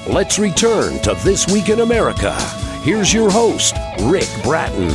Let's return to This Week in America. Here's your host, Rick Bratton.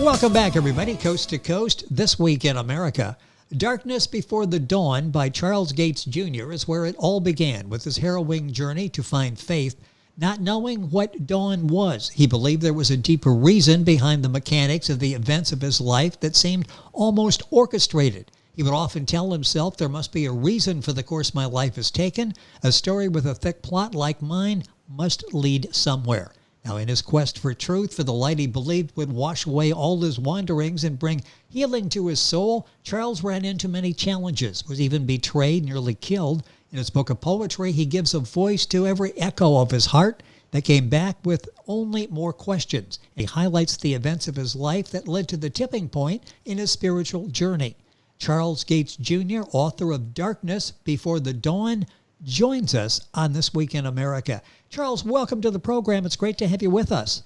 Welcome back, everybody, coast to coast. This Week in America. Darkness Before the Dawn by Charles Gates Jr. is where it all began with his harrowing journey to find faith, not knowing what dawn was. He believed there was a deeper reason behind the mechanics of the events of his life that seemed almost orchestrated. He would often tell himself there must be a reason for the course my life has taken. A story with a thick plot like mine must lead somewhere. Now, in his quest for truth, for the light he believed would wash away all his wanderings and bring healing to his soul, Charles ran into many challenges, was even betrayed, nearly killed. In his book of poetry, he gives a voice to every echo of his heart that came back with only more questions. He highlights the events of his life that led to the tipping point in his spiritual journey. Charles Gates Jr., author of Darkness Before the Dawn, joins us on This Week in America. Charles, welcome to the program. It's great to have you with us.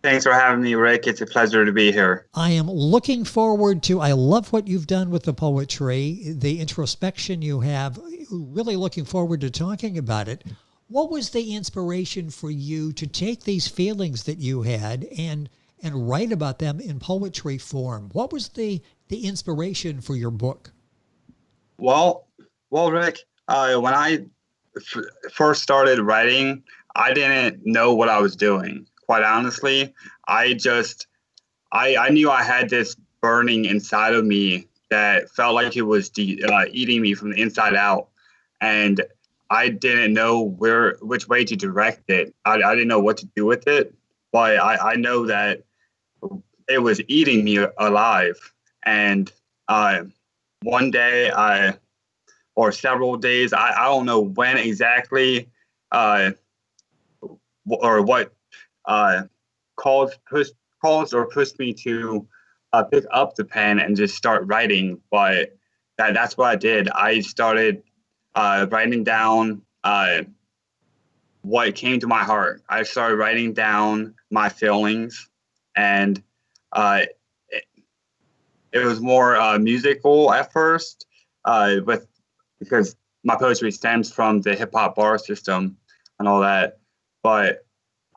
Thanks for having me, Rick. It's a pleasure to be here. I am looking forward to, I love what you've done with the poetry, the introspection you have, really looking forward to talking about it. What was the inspiration for you to take these feelings that you had and write about them in poetry form? What was the inspiration for your book? Well, Rick, when I first started writing, I didn't know what I was doing. Quite honestly, I knew I had this burning inside of me that felt like it was eating me from the inside out, and I didn't know which way to direct it. I didn't know what to do with it, but I know that it was eating me alive. And one day, or several days, I don't know when exactly, or what caused or pushed me to pick up the pen and just start writing. But that's what I did. I started writing down what came to my heart. I started writing down my feelings, and it was more musical at first, because my poetry stems from the hip hop bar system and all that. But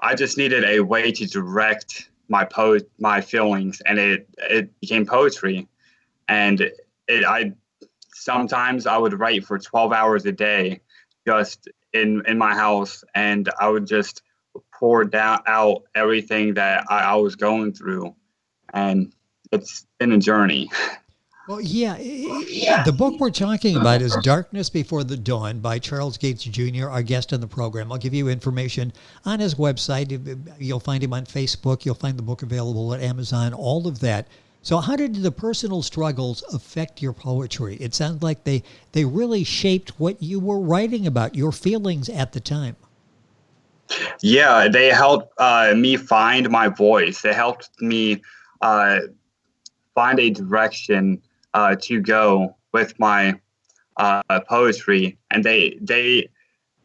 I just needed a way to direct my feelings, and it became poetry. And sometimes I would write for 12 hours a day, just in my house, and I would just pour out everything that I was going through. And it's been a journey. Well, yeah, the book we're talking about is Darkness Before the Dawn by Charles Gates Jr., our guest on the program. I'll give you information on his website. You'll find him on Facebook. You'll find the book available at Amazon, all of that. So how did the personal struggles affect your poetry? It sounds like they really shaped what you were writing about, your feelings at the time. Yeah, they helped me find my voice. They helped me find a direction to go with my poetry, and they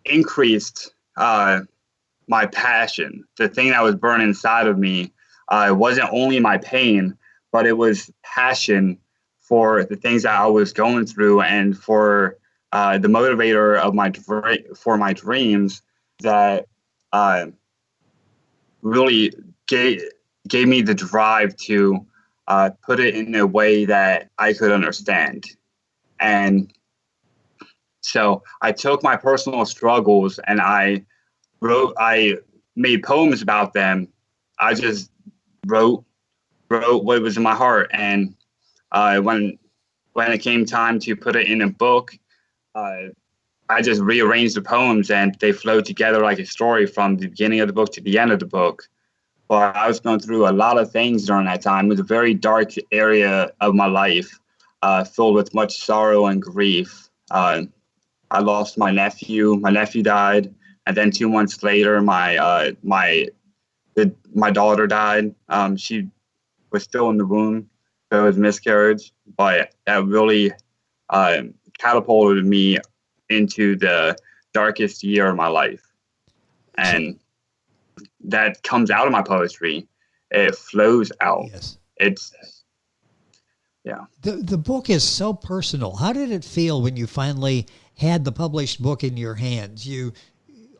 increased my passion. The thing that was burning inside of me wasn't only my pain, but it was passion for the things that I was going through, and for the motivator of my dreams that really gave me the drive to put it in a way that I could understand. And so I took my personal struggles and I made poems about them. I just wrote what was in my heart. And when it came time to put it in a book, I just rearranged the poems, and they flowed together like a story from the beginning of the book to the end of the book. But I was going through a lot of things during that time. It was a very dark area of my life, filled with much sorrow and grief. I lost my nephew. My nephew died, and then 2 months later, my daughter died. She was still in the womb, so it was miscarriage. But that really catapulted me into the darkest year of my life, and that comes out of my poetry. It flows out. Yes. Yeah. The book is so personal. How did it feel when you finally had the published book in your hands?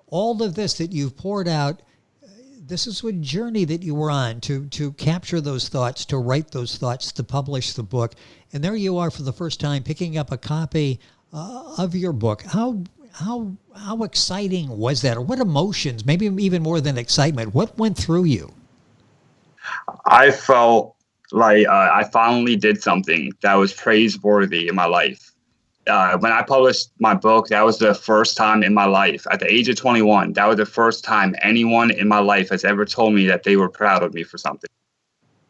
All of this that you've poured out, this is a journey that you were on to capture those thoughts, to write those thoughts, to publish the book. And there you are for the first time picking up a copy of your book. How exciting was that? Or what emotions, maybe even more than excitement, what went through you? I felt like I finally did something that was praiseworthy in my life. When I published my book, that was the first time in my life, at the age of 21, that was the first time anyone in my life has ever told me that they were proud of me for something.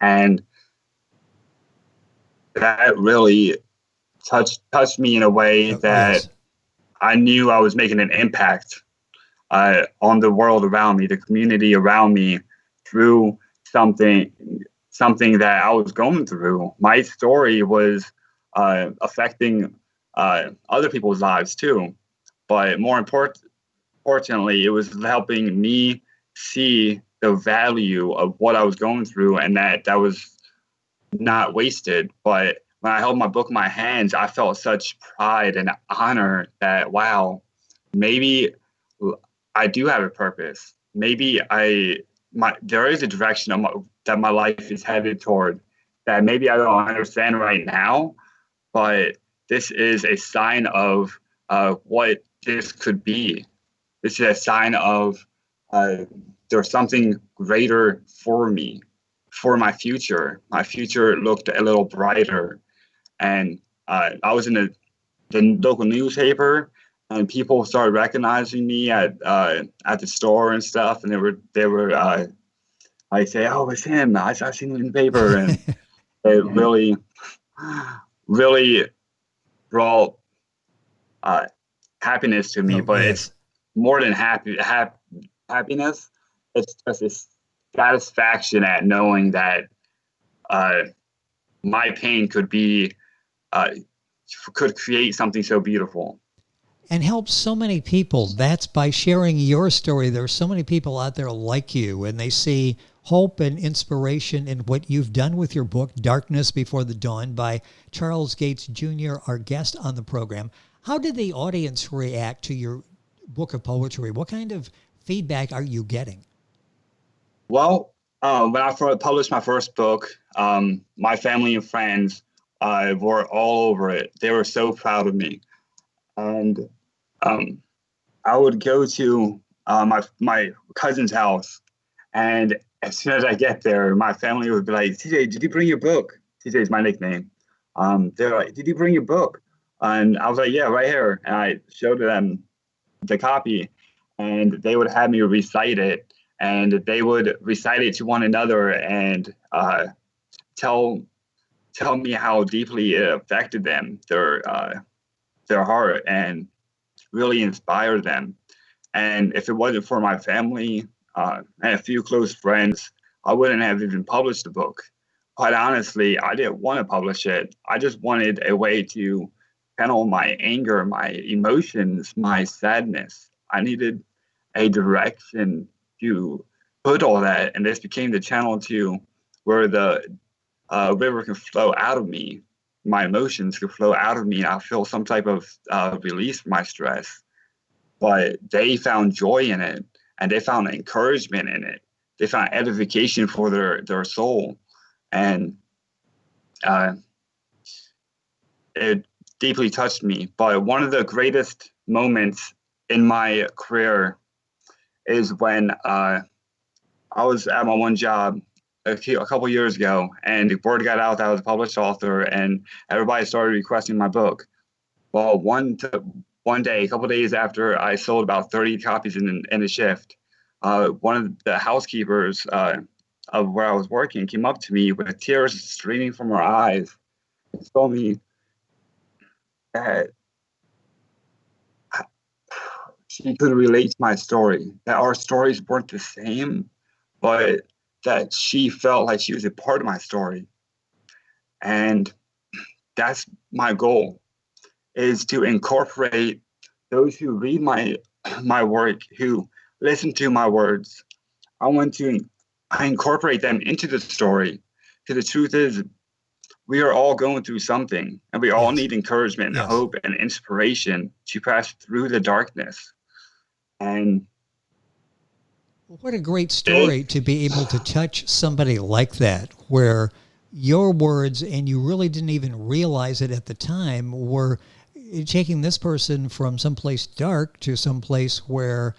And that really touched me in a way that Yes. I knew I was making an impact on the world around me, the community around me, through something that I was going through. My story was affecting other people's lives too, but more importantly, it was helping me see the value of what I was going through, and that was not wasted. But when I held my book in my hands, I felt such pride and honor that, wow, maybe I do have a purpose. Maybe there is a direction that my life is headed toward that maybe I don't understand right now, but this is a sign of what this could be. This is a sign of there's something greater for me, for my future. My future looked a little brighter. And I was in the local newspaper, and people started recognizing me at the store and stuff. And they were I say, "Oh, it's him. I've seen him in the paper," and it really, really brought happiness to me. Oh, But it's yes. more than happiness. It's just this satisfaction at knowing that my pain could create something so beautiful. And help so many people. That's by sharing your story. There are so many people out there like you, and they see hope and inspiration in what you've done with your book, Darkness Before the Dawn, by Charles Gates Jr., our guest on the program. How did the audience react to your book of poetry? What kind of feedback are you getting? Well, when I first published my first book, my family and friends were all over it. They were so proud of me. And I would go to my cousin's house, and as soon as I get there, my family would be like, "TJ, did you bring your book?" TJ is my nickname. They're like, "Did you bring your book?" And I was like, "Yeah, right here." And I showed them the copy, and they would have me recite it, and they would recite it to one another and tell me how deeply it affected them, their heart, and really inspired them. And if it wasn't for my family and a few close friends, I wouldn't have even published the book. Quite honestly, I didn't want to publish it. I just wanted a way to channel my anger, my emotions, my sadness. I needed a direction to put all that, and this became the channel to where the river can flow out of me. My emotions could flow out of me, and I feel some type of release from my stress. But they found joy in it, and they found encouragement in it. They found edification for their soul, and it deeply touched me. But one of the greatest moments in my career is when I was at my one job a couple years ago, and the word got out that I was a published author, and everybody started requesting my book. Well, one day, a couple days after I sold about 30 copies in a shift, one of the housekeepers of where I was working came up to me with tears streaming from her eyes and told me that she could relate to my story, that our stories weren't the same, but that she felt like she was a part of my story. And that's my goal, is to incorporate those who read my work, who listen to my words. I incorporate them into the story. Because the truth is, we are all going through something, and we all Yes. need encouragement and Yes. hope and inspiration to pass through the darkness. And What a great it, story to be able to touch somebody like that, where your words, and you really didn't even realize it at the time, were taking this person from someplace dark to someplace where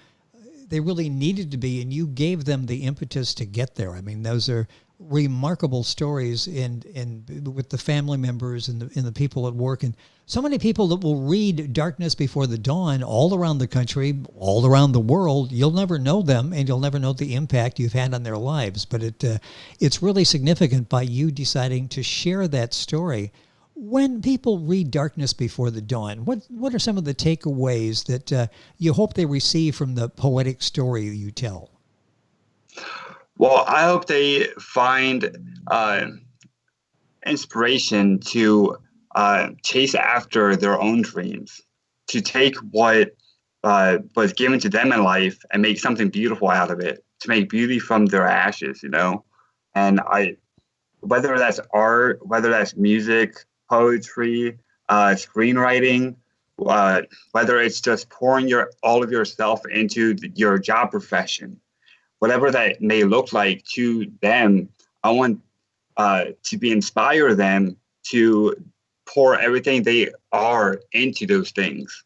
they really needed to be, and you gave them the impetus to get there. I mean, those are remarkable stories in with the family members and the people at work, and so many people that will read Darkness Before the Dawn all around the country, all around the world. You'll never know them, and you'll never know the impact you've had on their lives. But it's really significant by you deciding to share that story. When people read Darkness Before the Dawn, what are some of the takeaways that you hope they receive from the poetic story you tell? well, I hope they find inspiration to chase after their own dreams, to take what was given to them in life and make something beautiful out of it, to make beauty from their ashes, you know. And whether that's art, whether that's music, poetry, screenwriting, whether it's just pouring all of yourself into your job profession, whatever that may look like to them, I want to inspire them to pour everything they are into those things.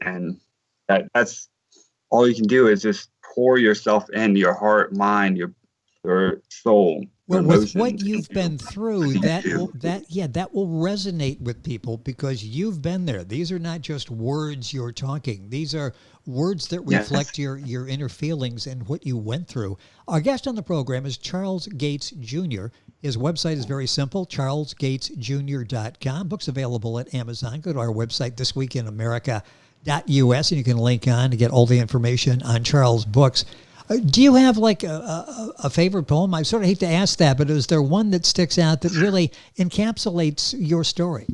And that's all you can do is just pour yourself in, your heart, mind, your soul. Well, your with what emotions you've been through, that into. will resonate with people because you've been there. These are not just words you're talking. These are words that reflect your inner feelings and what you went through. Our guest on the program is Charles Gates Jr. His website is very simple, charlesgatesjr.com. Books available at Amazon. Go to our website, thisweekinamerica.us, and you can link on to get all the information on Charles' books. Do you have like a favorite poem? I sort of hate to ask that, but is there one that sticks out that really encapsulates your story?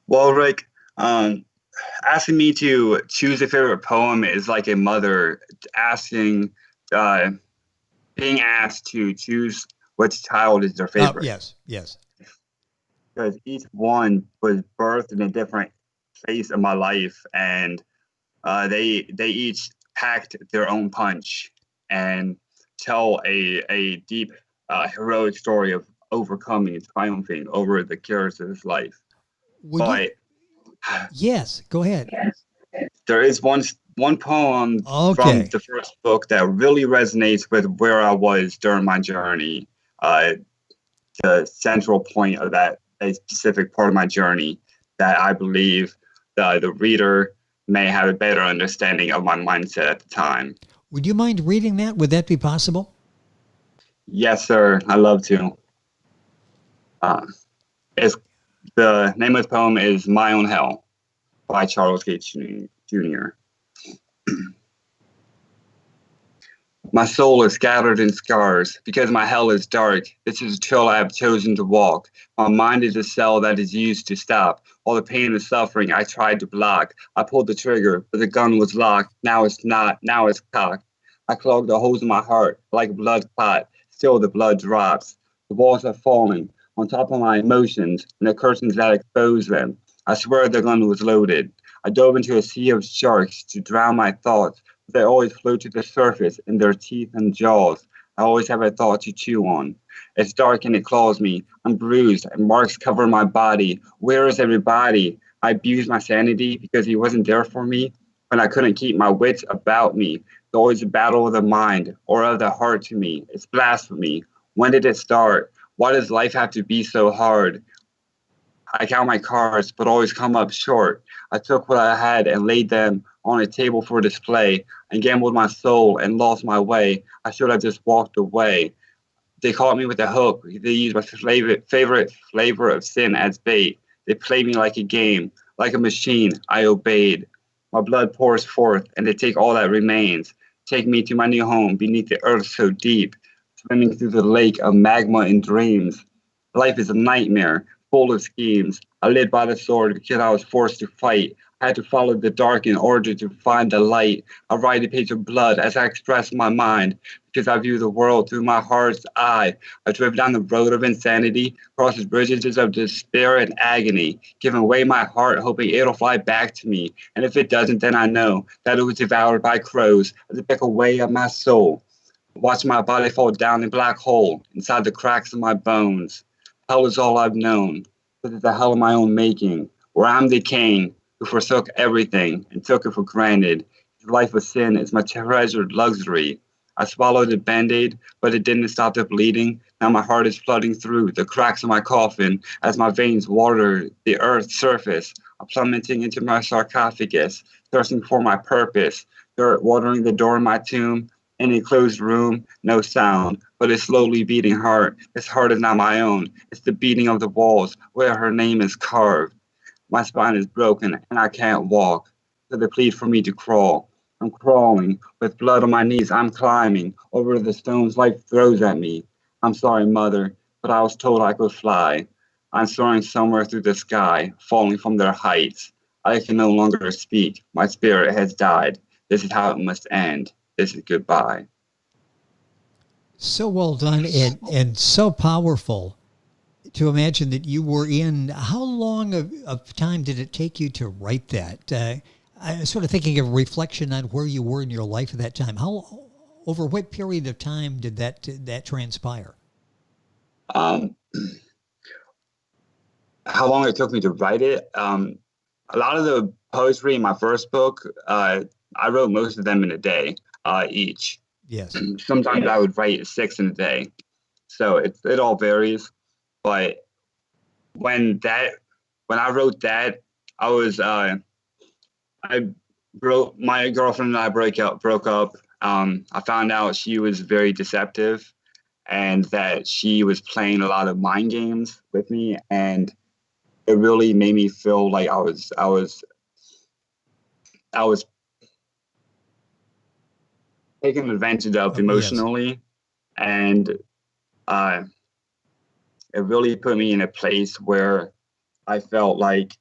Well, Rick, asking me to choose a favorite poem is like a mother being asked to choose which child is their favorite. Yes. Because each one was birthed in a different phase of my life, and they each packed their own punch and tell a deep heroic story of overcoming and triumphing over the cares of his life. Yes, go ahead. There is one poem Okay. from the first book that really resonates with where I was during my journey. The central point of that, a specific part of my journey that I believe the reader may have a better understanding of my mindset at the time. Would you mind reading that? Would that be possible? Yes, sir. I love to. The name of the poem is My Own Hell by Charles Gates Jr. My soul is scattered in scars because my hell is dark. This is a trail I have chosen to walk. My mind is a cell that is used to stop all the pain and suffering I tried to block. I pulled the trigger, but the gun was locked. Now it's not. Now it's cocked. I clogged the holes in my heart like a blood clot. Still the blood drops. The walls are falling on top of my emotions and the curtains that expose them. I swear the gun was loaded. I dove into a sea of sharks to drown my thoughts. They always float to the surface in their teeth and jaws. I always have a thought to chew on. It's dark and it claws me. I'm bruised and marks cover my body. Where is everybody? I abused my sanity because he wasn't there for me when I couldn't keep my wits about me. It's always a battle of the mind or of the heart to me. It's blasphemy. When did it start? Why does life have to be so hard? I count my cards, but always come up short. I took what I had and laid them on a table for display and gambled my soul and lost my way. I should have just walked away. They caught me with a hook. They used my favorite flavor of sin as bait. They played me like a game, like a machine. I obeyed. My blood pours forth, and they take all that remains. Take me to my new home beneath the earth so deep, swimming through the lake of magma and dreams. Life is a nightmare full of schemes. I lived by the sword because I was forced to fight. I had to follow the dark in order to find the light. I write a page of blood as I express my mind because I view the world through my heart's eye. I drive down the road of insanity, crosses bridges of despair and agony, giving away my heart, hoping it'll fly back to me. And if it doesn't, then I know that it was devoured by crows as it pick away at my soul. Watch my body fall down a black hole inside the cracks of my bones. Hell is all I've known, but it's a hell of my own making, where I'm the king who forsook everything and took it for granted. His life of sin is my treasured luxury. I swallowed a band-aid, but it didn't stop the bleeding. Now my heart is flooding through the cracks of my coffin as my veins water the earth's surface. I'm plummeting into my sarcophagus, thirsting for my purpose. Dirt watering the door of my tomb. In a closed room, no sound, but a slowly beating heart. This heart is not my own. It's the beating of the walls where her name is carved. My spine is broken and I can't walk, so they plead for me to crawl. I'm crawling with blood on my knees. I'm climbing over the stones life throws at me. I'm sorry, Mother, but I was told I could fly. I'm soaring somewhere through the sky, falling from their heights. I can no longer speak. My spirit has died. This is how it must end. This is goodbye. So well done and so powerful to imagine that you were in. How long of time did it take you to write that? I'm sort of thinking of reflection on where you were in your life at that time. Over what period of time did that transpire? How long it took me to write it? A lot of the poetry in my first book, I wrote most of them in a day each. Yes. Sometimes I would write 6 in a day. So it all varies. But when I wrote that, I was my girlfriend and I broke up. I found out she was very deceptive and that she was playing a lot of mind games with me, and it really made me feel like I was taken advantage of emotionally. Yes. And it really put me in a place where I felt like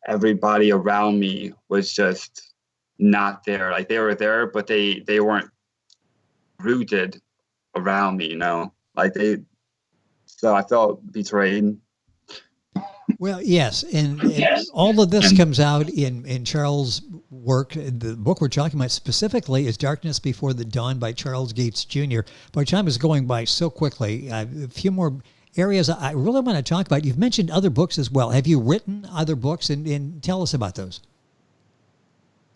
everybody around me was just not there. Like they were there, but they weren't rooted around me, so I felt betrayed. Well, yes, and all of this comes out in Charles' work. The book we're talking about specifically is Darkness Before the Dawn by Charles Gates Jr. Boy, time is going by so quickly. A few more areas I really want to talk about. You've mentioned other books as well. Have you written other books, and tell us about those?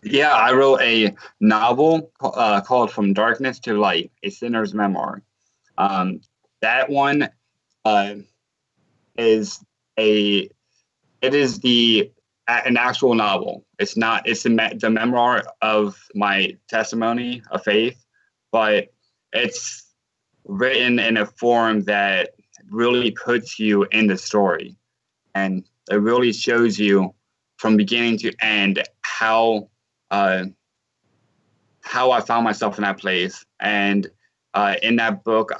Yeah, I wrote a novel called From Darkness to Light, a Sinner's Memoir. That one is an actual novel. It's the memoir of my testimony of faith, but it's written in a form that really puts you in the story, and it really shows you from beginning to end how I found myself in that place. And in that book,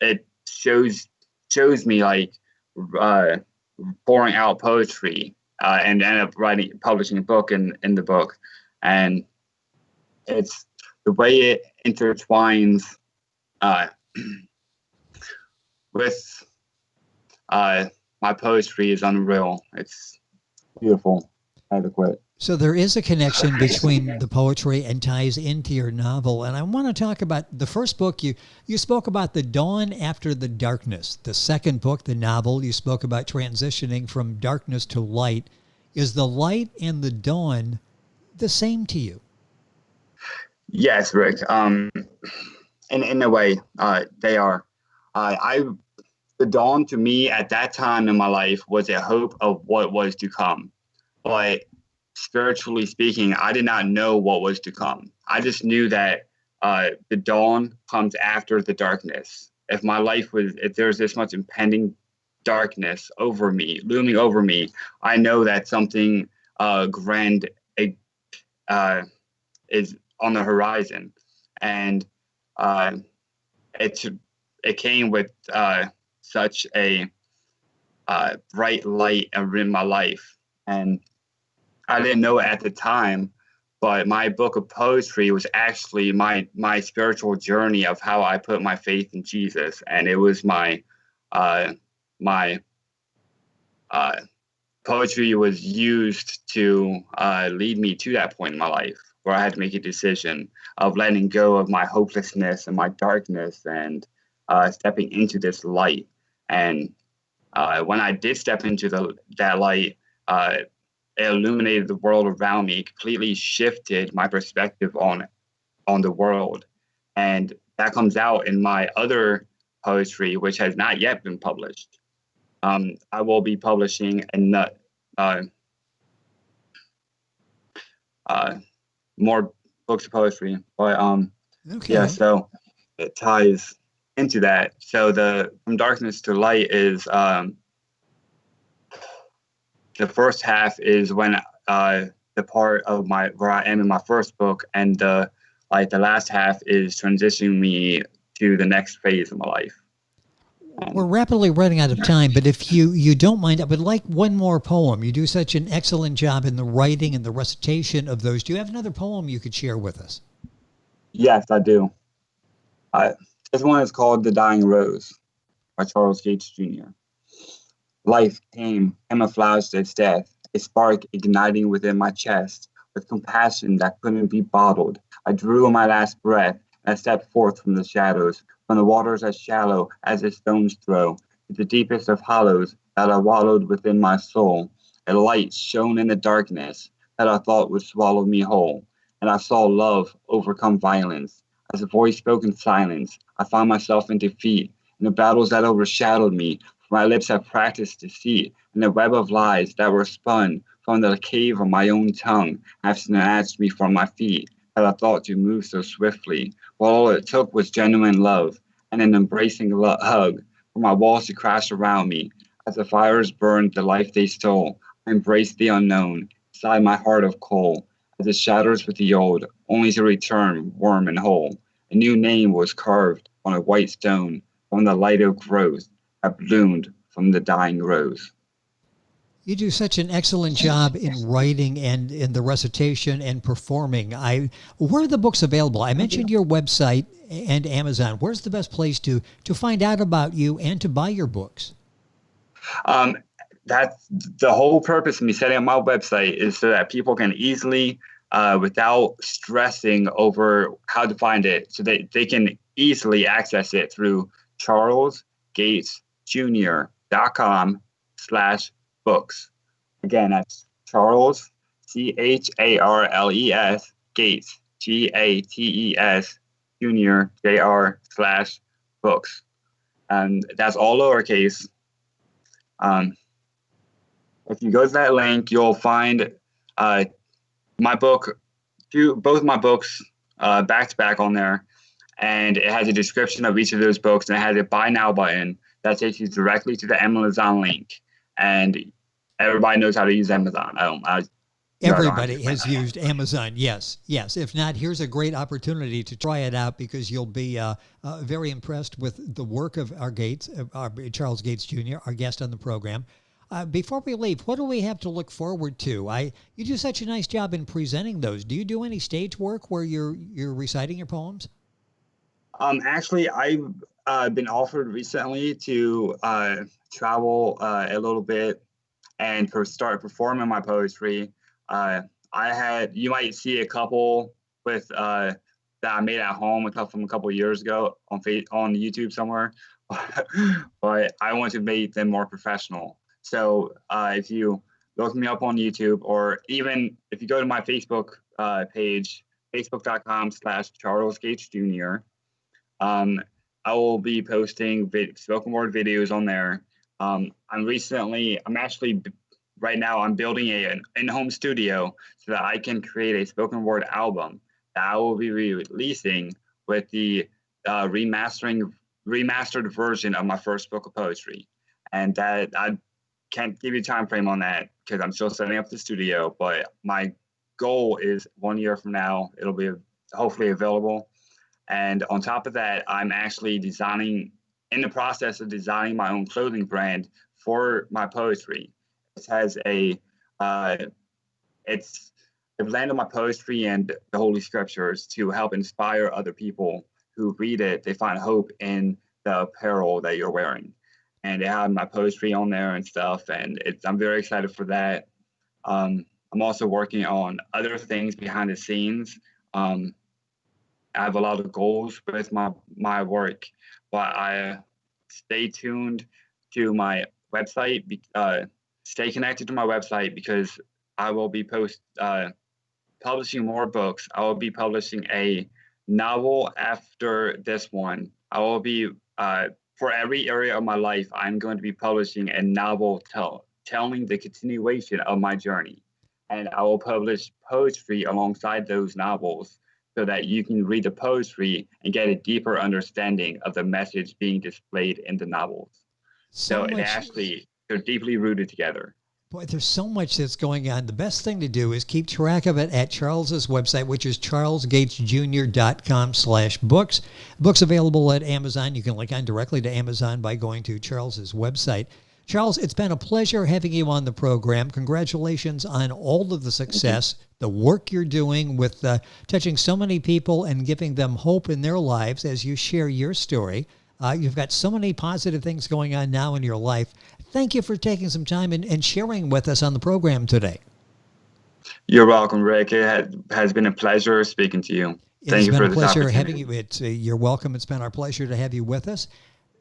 it shows me like pouring out poetry and end up publishing a book in the book. And it's the way it intertwines with my poetry is unreal. It's beautiful. I had to quit. So there is a connection between the poetry and ties into your novel. And I want to talk about the first book. You spoke about the dawn after the darkness. The second book, the novel, you spoke about transitioning from darkness to light. Is the light and the dawn the same to you? Yes, Rick. In a way, they are. The dawn to me at that time in my life was a hope of what was to come. But spiritually speaking, I did not know what was to come. I just knew that the dawn comes after the darkness. If there's this much impending darkness over me, looming over me, I know that something grand is on the horizon. And it came with such a bright light in my life. And I didn't know it at the time, but my book of poetry was actually my spiritual journey of how I put my faith in Jesus, and it was my poetry was used to lead me to that point in my life where I had to make a decision of letting go of my hopelessness and my darkness and stepping into this light. And when I did step into that light, it illuminated the world around me, completely shifted my perspective on the world. And that comes out in my other poetry, which has not yet been published. I will be publishing more books of poetry, but Okay. yeah, so it ties into that. So the From Darkness to Light is the first half is when the part of where I am in my first book, and the last half is transitioning me to the next phase of my life. We're rapidly running out of time, but if you don't mind, I would like one more poem. You do such an excellent job in the writing and the recitation of those. Do you have another poem you could share with us? Yes, I do. This one is called The Dying Rose by Charles Gates Jr. Life came, camouflaged its death, a spark igniting within my chest. With compassion that couldn't be bottled, I drew my last breath and I stepped forth from the shadows, from the waters as shallow as a stone's throw, to the deepest of hollows that I wallowed within my soul. A light shone in the darkness that I thought would swallow me whole, and I saw love overcome violence. As a voice spoke in silence, I found myself in defeat in the battles that overshadowed me. For my lips have practiced deceit, and the web of lies that were spun from the cave of my own tongue have snatched me from my feet that I thought to move so swiftly. While all it took was genuine love and an embracing hug for my walls to crash around me. As the fires burned the life they stole, I embraced the unknown inside my heart of coal. As it shatters with the old, only to return warm and whole. A new name was carved on a white stone from the light of growth that bloomed from the dying rose. You do such an excellent job in writing and in the recitation and performing. Where are the books available? I mentioned your website and Amazon. Where's the best place to find out about you and to buy your books? That's the whole purpose of me setting up my website, is so that people can easily, without stressing over how to find it, so they can easily access it through charlesgatesjr.com/books. Again, that's Charles, CHARLES, Gates, GATES, Jr., JR/books. And that's all lowercase. If you go to that link, you'll find my book, both my books back to back on there. And it has a description of each of those books, and it has a buy now button that takes you directly to the Amazon link. And everybody knows how to use Amazon. Everybody has used Amazon. Yes. If not, here's a great opportunity to try it out, because you'll be very impressed with the work of Charles Gates Jr., our guest on the program. Before we leave, what do we have to look forward to? You do such a nice job in presenting those. Do you do any stage work where you're reciting your poems? Actually, I've been offered recently to travel a little bit and start performing my poetry. You might see a couple with that I made at home from a couple of years ago on YouTube somewhere, but I want to make them more professional. So if you look me up on YouTube, or even if you go to my Facebook page, facebook.com/Charles Gates Jr., I will be posting spoken word videos on there. Right now I'm building an in-home studio so that I can create a spoken word album that I will be releasing with the remastered version of my first book of poetry. And that I can't give you a time frame on that because I'm still setting up the studio, but my goal is 1 year from now, it'll be hopefully available. And on top of that, I'm actually in the process of designing my own clothing brand for my poetry. It has it's the blend of my poetry and the Holy Scriptures to help inspire other people who read it. They find hope in the apparel that you're wearing. And they have my poetry on there and stuff. And I'm very excited for that. I'm also working on other things behind the scenes. I have a lot of goals with my work, but I stay tuned to my website. Stay connected to my website because I will be publishing more books. I will be publishing a novel after this one. I will be for every area of my life, I'm going to be publishing a novel telling the continuation of my journey. And I will publish poetry alongside those novels so that you can read the poetry and get a deeper understanding of the message being displayed in the novels. So they're deeply rooted together. Boy, there's so much that's going on. The best thing to do is keep track of it at Charles's website, which is charlesgatesjr.com/books. Books available at Amazon. You can link on directly to Amazon by going to Charles's website. Charles, it's been a pleasure having you on the program. Congratulations on all of the success, the work you're doing with touching so many people and giving them hope in their lives as you share your story. You've got so many positive things going on now in your life. Thank you for taking some time and sharing with us on the program today. You're welcome, Rick. It has been a pleasure speaking to you. Thank you for this opportunity. It's been a pleasure having you. You're welcome. It's been our pleasure to have you with us.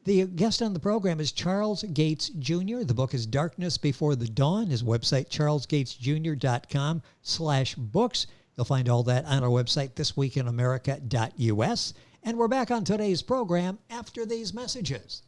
The guest on the program is Charles Gates Jr. The book is Darkness Before the Dawn. His website, charlesgatesjr.com/books. You'll find all that on our website, thisweekinamerica.us. And we're back on today's program after these messages.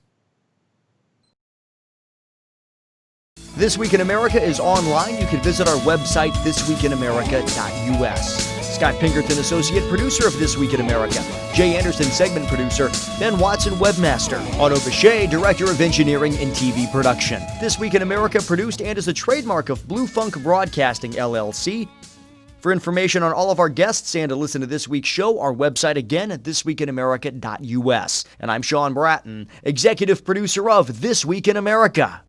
This Week in America is online. You can visit our website, thisweekinamerica.us. Scott Pinkerton, associate producer of This Week in America. Jay Anderson, segment producer. Ben Watson, webmaster. Otto Bechet, director of engineering and TV production. This Week in America produced and is a trademark of Blue Funk Broadcasting, LLC. For information on all of our guests and to listen to this week's show, our website again at thisweekinamerica.us. And I'm Sean Bratton, executive producer of This Week in America.